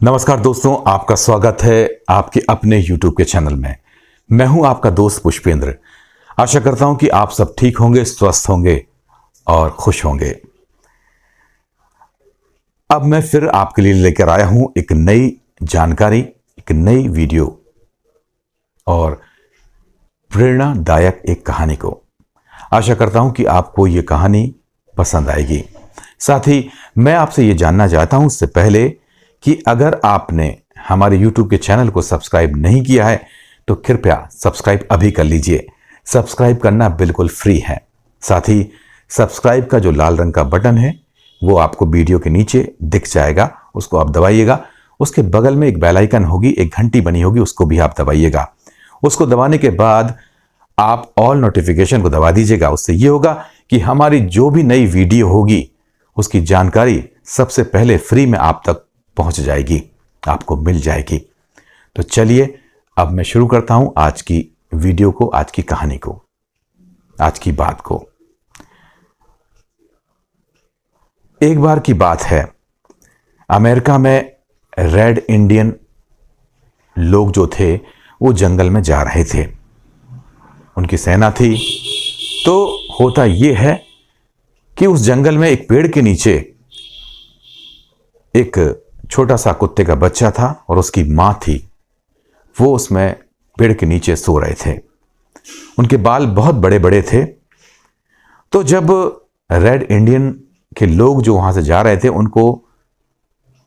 नमस्कार दोस्तों, आपका स्वागत है आपके अपने YouTube के चैनल में। मैं हूं आपका दोस्त पुष्पेंद्र। आशा करता हूं कि आप सब ठीक होंगे, स्वस्थ होंगे और खुश होंगे। अब मैं फिर आपके लिए लेकर आया हूं एक नई जानकारी, एक नई वीडियो और प्रेरणादायक एक कहानी को। आशा करता हूं कि आपको ये कहानी पसंद आएगी। साथ ही मैं आपसे ये जानना चाहता हूं उससे पहले कि अगर आपने हमारे YouTube के चैनल को सब्सक्राइब नहीं किया है तो कृपया सब्सक्राइब अभी कर लीजिए। सब्सक्राइब करना बिल्कुल फ्री है। साथ ही सब्सक्राइब का जो लाल रंग का बटन है वो आपको वीडियो के नीचे दिख जाएगा, उसको आप दबाइएगा। उसके बगल में एक बेल आइकन होगी, एक घंटी बनी होगी, उसको भी आप दबाइएगा। उसको दबाने के बाद आप ऑल नोटिफिकेशन को दबा दीजिएगा। उससे ये होगा कि हमारी जो भी नई वीडियो होगी उसकी जानकारी सबसे पहले फ्री में आप तक पहुंच जाएगी, आपको मिल जाएगी। तो चलिए अब मैं शुरू करता हूं आज की वीडियो को, आज की कहानी को, आज की बात को। एक बार की बात है, अमेरिका में रेड इंडियन लोग जो थे वो जंगल में जा रहे थे। उनकी सेना थी। तो होता यह है कि उस जंगल में एक पेड़ के नीचे एक छोटा सा कुत्ते का बच्चा था और उसकी मां थी। वो उसमें पेड़ के नीचे सो रहे थे। उनके बाल बहुत बड़े बड़े थे। तो जब रेड इंडियन के लोग जो वहां से जा रहे थे उनको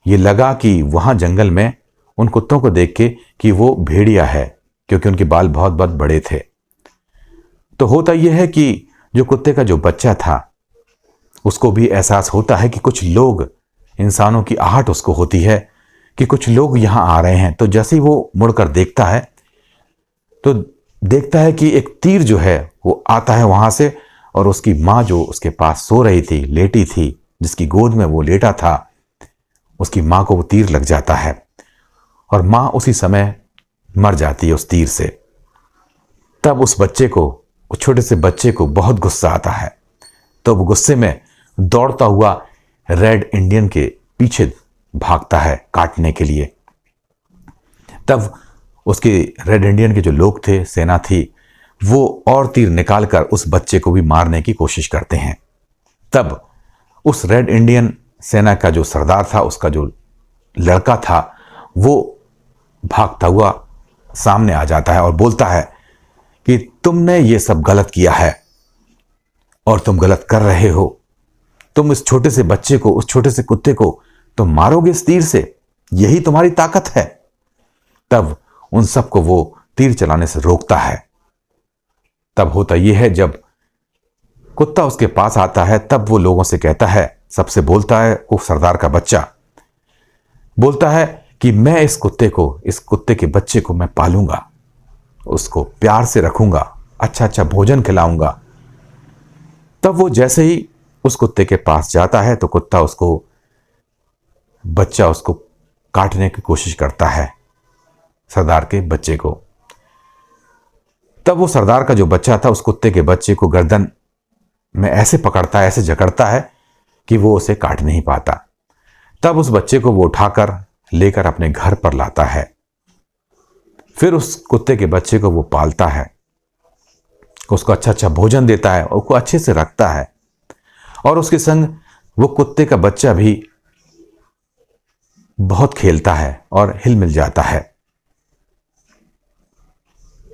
ये लगा कि वहां जंगल में उन कुत्तों को देख के कि वो भेड़िया है, क्योंकि उनके बाल बहुत बहुत बड़े थे। तो होता यह है कि जो कुत्ते का जो बच्चा था उसको भी एहसास होता है कि कुछ लोग, इंसानों की आहट उसको होती है कि कुछ लोग यहां आ रहे हैं। तो जैसे ही वो मुड़कर देखता है तो देखता है कि एक तीर जो है वो आता है वहां से, और उसकी मां जो उसके पास सो रही थी, लेटी थी, जिसकी गोद में वो लेटा था, उसकी मां को वो तीर लग जाता है और मां उसी समय मर जाती है उस तीर से। तब उस बच्चे को, उस छोटे से बच्चे को बहुत गुस्सा आता है। तो वो गुस्से में दौड़ता हुआ रेड इंडियन के पीछे भागता है काटने के लिए। तब उसके रेड इंडियन के जो लोग थे, सेना थी, वो और तीर निकालकर उस बच्चे को भी मारने की कोशिश करते हैं। तब उस रेड इंडियन सेना का जो सरदार था, उसका जो लड़का था, वो भागता हुआ सामने आ जाता है और बोलता है कि तुमने ये सब गलत किया है और तुम गलत कर रहे हो। तुम इस छोटे से बच्चे को, उस छोटे से कुत्ते को तुम मारोगे इस तीर से, यही तुम्हारी ताकत है। तब उन सबको वो तीर चलाने से रोकता है। तब होता यह है, जब कुत्ता उसके पास आता है तब वो लोगों से कहता है, सबसे बोलता है, वो सरदार का बच्चा बोलता है कि मैं इस कुत्ते को, इस कुत्ते के बच्चे को मैं पालूंगा, उसको प्यार से रखूंगा, अच्छा अच्छा भोजन खिलाऊंगा। तब वो जैसे ही उस कुत्ते के पास जाता है तो कुत्ता उसको, बच्चा उसको काटने की कोशिश करता है, सरदार के बच्चे को। तब वो सरदार का जो बच्चा था उस कुत्ते के बच्चे को गर्दन में ऐसे पकड़ता है, ऐसे जकड़ता है कि वो उसे काट नहीं पाता। तब उस बच्चे को वो उठाकर लेकर अपने घर पर लाता है। फिर उस कुत्ते के बच्चे को वो पालता है, उसको अच्छा अच्छा भोजन देता है, उसको अच्छे से रखता है, और उसके संग वो कुत्ते का बच्चा भी बहुत खेलता है और हिल मिल जाता है।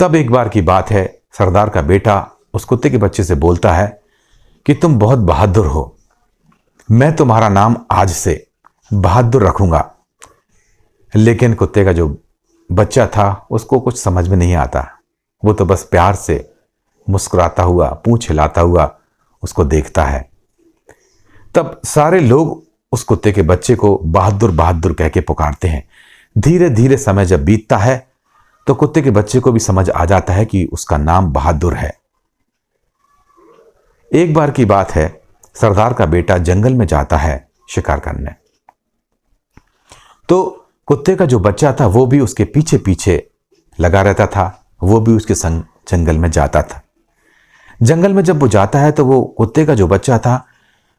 तब एक बार की बात है, सरदार का बेटा उस कुत्ते के बच्चे से बोलता है कि तुम बहुत बहादुर हो, मैं तुम्हारा नाम आज से बहादुर रखूंगा। लेकिन कुत्ते का जो बच्चा था उसको कुछ समझ में नहीं आता। वो तो बस प्यार से मुस्कुराता हुआ, पूंछ हिलाता हुआ उसको देखता है। तब सारे लोग उस कुत्ते के बच्चे को बहादुर बहादुर कह के पुकारते हैं। धीरे धीरे समय जब बीतता है तो कुत्ते के बच्चे को भी समझ आ जाता है कि उसका नाम बहादुर है। एक बार की बात है, सरदार का बेटा जंगल में जाता है शिकार करने। तो कुत्ते का जो बच्चा था वो भी उसके पीछे पीछे लगा रहता था, वो भी उसके संग जंगल में जाता था। जंगल में जब वो जाता है तो वो कुत्ते का जो बच्चा था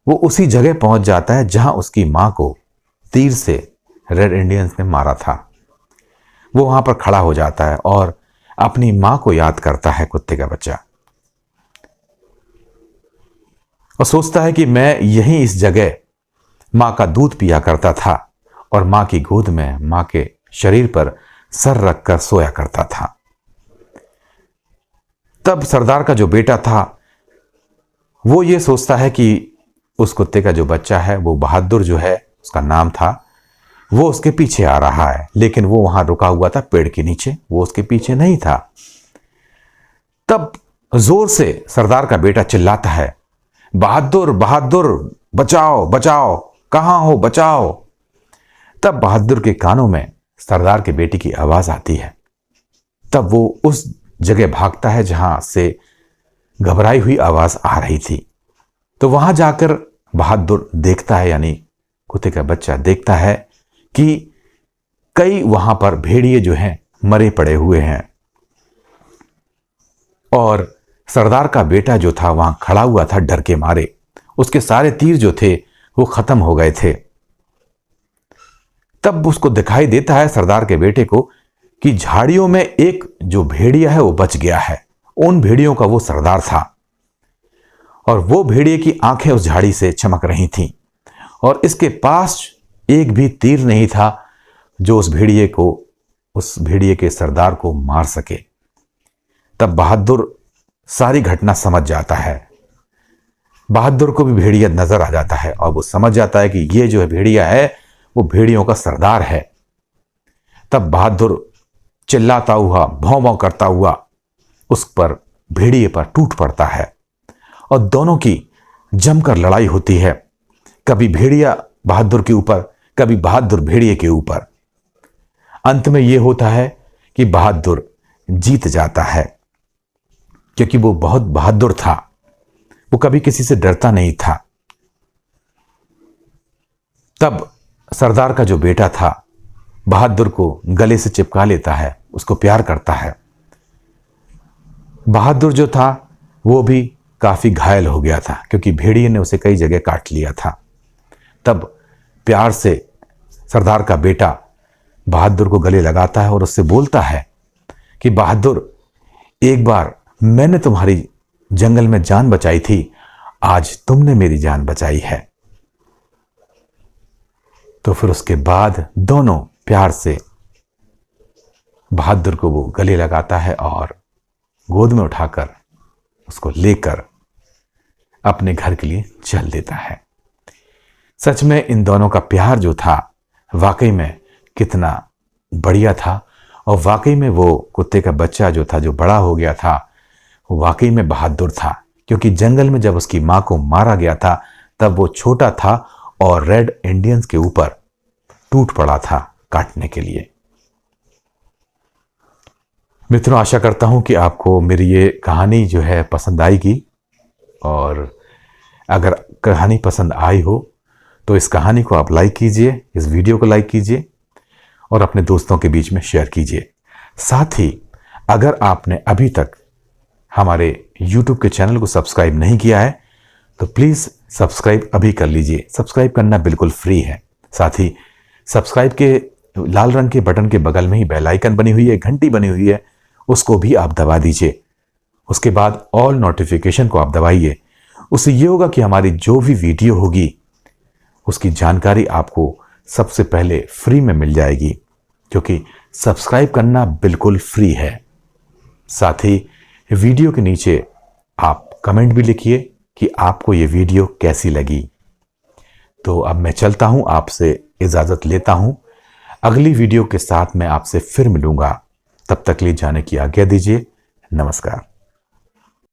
वो उसी जगह पहुंच जाता है जहां उसकी मां को तीर से रेड इंडियंस ने मारा था। वो वहां पर खड़ा हो जाता है और अपनी मां को याद करता है कुत्ते का बच्चा, और सोचता है कि मैं यहीं इस जगह मां का दूध पिया करता था और मां की गोद में मां के शरीर पर सर रखकर सोया करता था। तब सरदार का जो बेटा था वो ये सोचता है कि उस कुत्ते का जो बच्चा है वो बहादुर जो है उसका नाम था, वो उसके पीछे आ रहा है, लेकिन वो वहां रुका हुआ था पेड़ के नीचे, वो उसके पीछे नहीं था। तब जोर से सरदार का बेटा चिल्लाता है, बहादुर बहादुर बचाओ बचाओ, कहां हो बचाओ। तब बहादुर के कानों में सरदार के बेटे की आवाज आती है। तब वो उस जगह भागता है जहां से घबराई हुई आवाज आ रही थी। तो वहां जाकर बहादुर देखता है, यानी कुत्ते का बच्चा देखता है कि कई वहां पर भेड़िए जो हैं मरे पड़े हुए हैं, और सरदार का बेटा जो था वहां खड़ा हुआ था डर के मारे, उसके सारे तीर जो थे वो खत्म हो गए थे। तब उसको दिखाई देता है सरदार के बेटे को कि झाड़ियों में एक जो भेड़िया है वो बच गया है। उन भेड़ियों का वो सरदार था, और वो भेड़िए की आंखें उस झाड़ी से चमक रही थीं, और इसके पास एक भी तीर नहीं था जो उस भेड़िए के सरदार को मार सके। तब बहादुर सारी घटना समझ जाता है। बहादुर को भी भेड़िया नजर आ जाता है और वो समझ जाता है कि ये जो है भेड़िया है वो भेड़ियों का सरदार है। तब बहादुर चिल्लाता हुआ भौं भौं करता हुआ उस पर भेड़िए पर टूट पड़ता है, और दोनों की जमकर लड़ाई होती है। कभी भेड़िया बहादुर के ऊपर, कभी बहादुर भेड़िए के ऊपर। अंत में यह होता है कि बहादुर जीत जाता है, क्योंकि वो बहुत बहादुर था, वो कभी किसी से डरता नहीं था। तब सरदार का जो बेटा था बहादुर को गले से चिपका लेता है, उसको प्यार करता है। बहादुर जो था वो भी काफी घायल हो गया था, क्योंकि भेड़िए ने उसे कई जगह काट लिया था। तब प्यार से सरदार का बेटा बहादुर को गले लगाता है और उससे बोलता है कि बहादुर, एक बार मैंने तुम्हारी जंगल में जान बचाई थी, आज तुमने मेरी जान बचाई है। तो फिर उसके बाद दोनों प्यार से बहादुर को वो गले लगाता है और गोद में उठाकर उसको लेकर अपने घर के लिए चल देता है। सच में इन दोनों का प्यार जो था वाकई में कितना बढ़िया था, और वाकई में वो कुत्ते का बच्चा जो था, जो बड़ा हो गया था, वो वाकई में बहादुर था, क्योंकि जंगल में जब उसकी मां को मारा गया था तब वो छोटा था और रेड इंडियंस के ऊपर टूट पड़ा था काटने के लिए। मित्रों, आशा करता हूं कि आपको मेरी ये कहानी जो है पसंद आएगी, और अगर कहानी पसंद आई हो तो इस कहानी को आप लाइक कीजिए, इस वीडियो को लाइक कीजिए और अपने दोस्तों के बीच में शेयर कीजिए। साथ ही अगर आपने अभी तक हमारे YouTube के चैनल को सब्सक्राइब नहीं किया है तो प्लीज़ सब्सक्राइब अभी कर लीजिए। सब्सक्राइब करना बिल्कुल फ्री है। साथ ही सब्सक्राइब के लाल रंग के बटन के बगल में ही बेल आइकन बनी हुई है, घंटी बनी हुई है, उसको भी आप दबा दीजिए। उसके बाद ऑल नोटिफिकेशन को आप दबाइए। उससे ये होगा कि हमारी जो भी वीडियो होगी उसकी जानकारी आपको सबसे पहले फ्री में मिल जाएगी, क्योंकि सब्सक्राइब करना बिल्कुल फ्री है। साथ ही वीडियो के नीचे आप कमेंट भी लिखिए कि आपको ये वीडियो कैसी लगी। तो अब मैं चलता हूं, आपसे इजाजत लेता हूं। अगली वीडियो के साथ मैं आपसे फिर मिलूंगा। तब तक लिए जाने की आज्ञा दीजिए। नमस्कार।